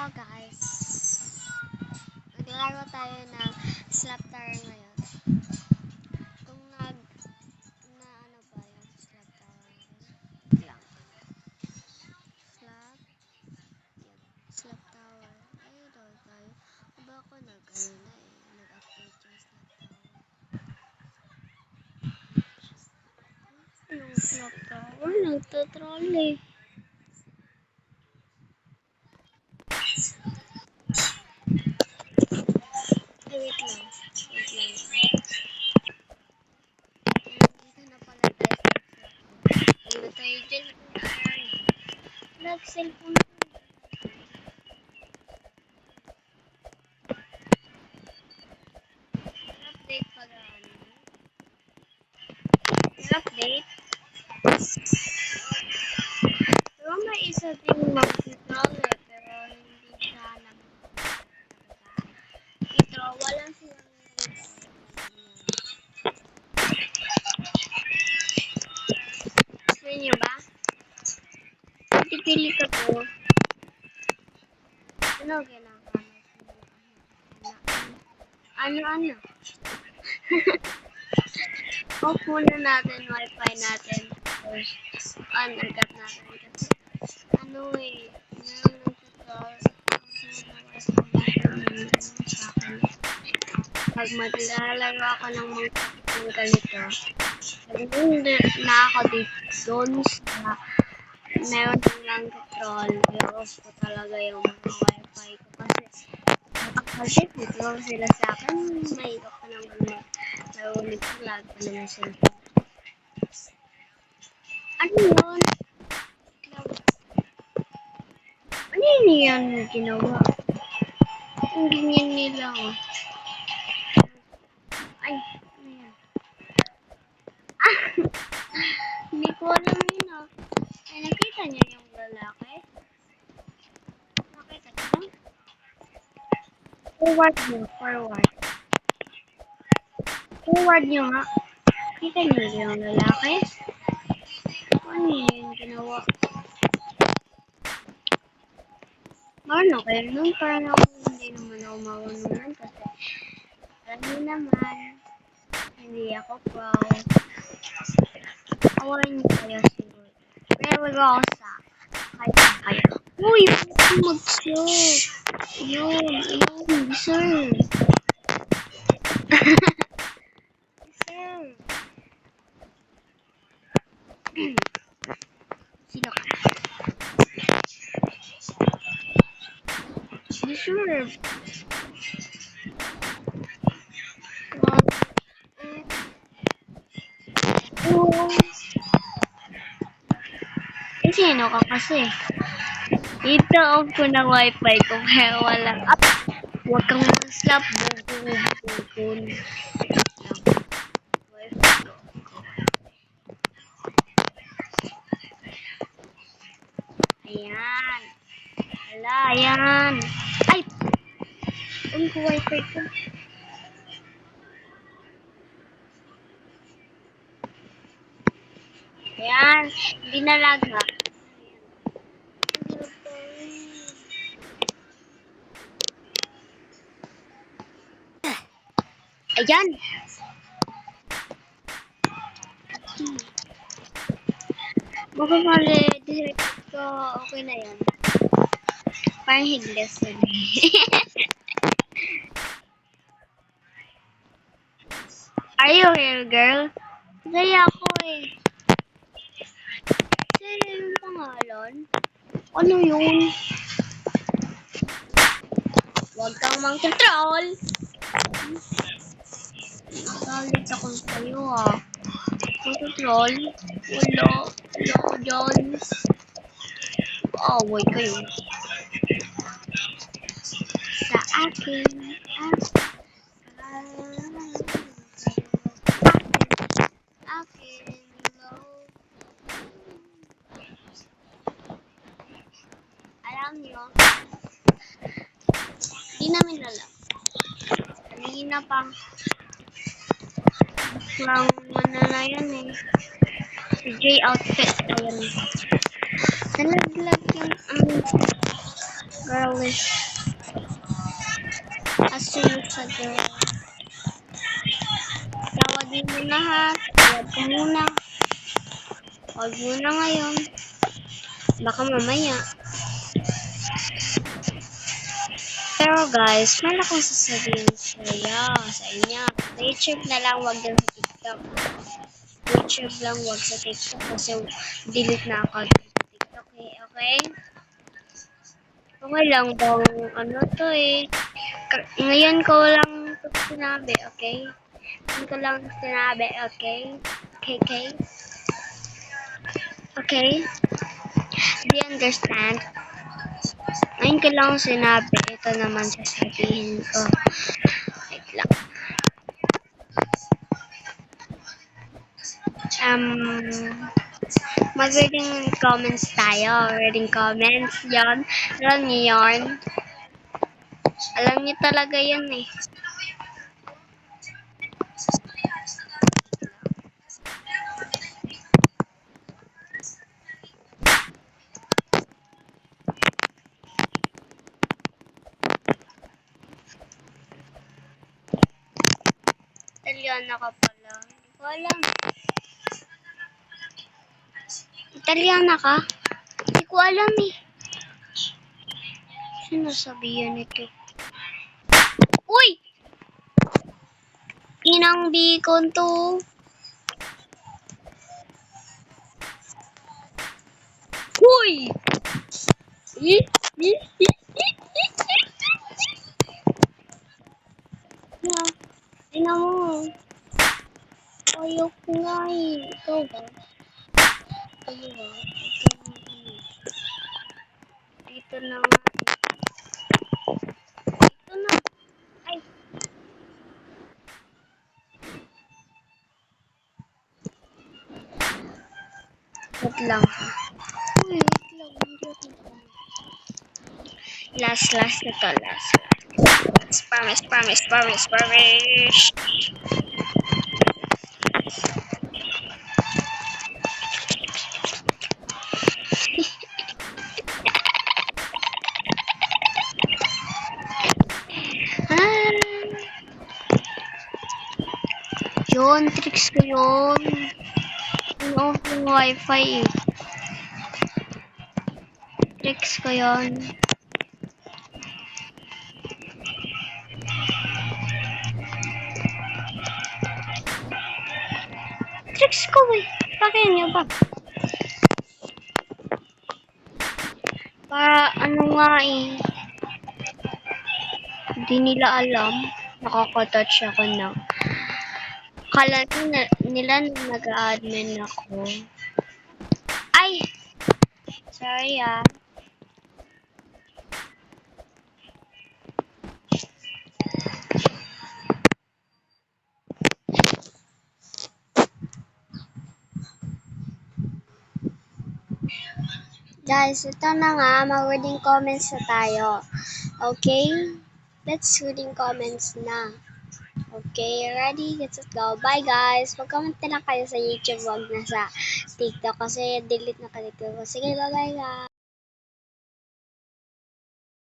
Hello guys, maglalaro tayo ng slap tower ngayon. Kung na ano ba yung slap tower lang. Slap tower. Ay, daw tayo. Ba ako nag-update yung slap tower. Anong slap tower? Nagtatroll eh. Wait lang. Dito na pala tayo sa slap. Ano tayo dyan? Nag-cellphone. Update pala. Update. Pero may isa din mag-troll eh. Pero hindi siya nag-troll. Walang silang gusto niyo ba? Pili ka po. Ano ginagawa? Ano? Off muna natin wifi natin. Nag-cut natin kasi ano eh, meron pag maglalaro ako ng mga ganito, hindi na ako doon sa meron lang control, i-off ko talaga yung mga wifi ko kasi control sila sa akin, mahirap ka naman nahulog ko, lag pa naman sila. Ano yun? Ano yun ginawa? Ang ganyan nila oh. Ay, ano yan? Hindi ko alam yun oh. Ay, nakita niyo yung lalaki? Nakita niyo? Forward nyo nga. Kita niyo yung lalaki? Ano yun ginawa? Ano kayo nun? Parang ako hindi naman ako marunungan kasi alam niyo naman, hindi ako proud. Awarin niyo kayo siguro. Pero wag ako sa kayo. Uy, mag-shoot. Yun, sir. Sir. Sino ka? Sure. Sino ka kasi? Ito off ko ng wifi ko kaya walang up. Huwag kang mag-slap. Bukun. Ayan. Hala, ayan. Ay! Ang ko wifi ko. Ayan. Hindi na lag ha. Ayan. Baka mali, direct ko, okay na yan. Parang headless yun. Are you here, girl? Daya ako eh. Sino yung pangalan? Ano yun? Huwag kang mang-control. Nagalit ako sa'yo ah. Mang-control? Wala ko dyan. Away kayo. Sa akin. Alam nyo, di namin alam. Kanina pa. Lang ano na yan eh. CJ outfit. Ayan. Nalaglag yung girlish. As soon as a girl. Tawad mo muna ha. Tawad ko muna. Tawad muna ngayon. Baka mamaya. Pero guys, meron akong sasabihin sa inyo. Sa YouTube na lang, wag din sa TikTok. YouTube lang, wag sa TikTok kasi delete na ako sa TikTok eh. Okay? Okay lang bang ano to eh. Ngayon ko lang ito sinabi, okay? Ngayon ko lang sinabi, okay? KK? Okay? Do you understand? Ngayon ko lang sinabi, ito naman sasabihin ko. Wait lang. Mag-reading comments tayo. Reading comments, yon. Alam niyo yon. Alam niyo talaga yun eh. Italiana ka pala. Hindi ko alam. Italiana ka? Hindi ko alam eh. Sinasabihan ito. Uy! Inang bikon to. Uy! Tingnan mo. Ayaw ko nga eh. Ikaw ba? Ayaw ba? Dito na nga. Dito na. Ay. Wait lang ha. Uy, wait lang. Last na to. Last. Promise. Yun, tricks ko yun. Ano yung wifi eh. Tricks ko yun. Tricks ko eh. Bakit nyo ba? Para ano nga eh. Hindi nila alam. Nakaka-touch ako na. Kala nila nag-admin ako. Ay! Sorry ah. Guys, ito na nga. Mag-reading comments na tayo. Okay? Let's reading comments na. Okay, ready? Let's go. Bye guys. Mag-comment na lang kayo sa YouTube, wag na sa TikTok kasi delete na kayo. Sige, bye guys.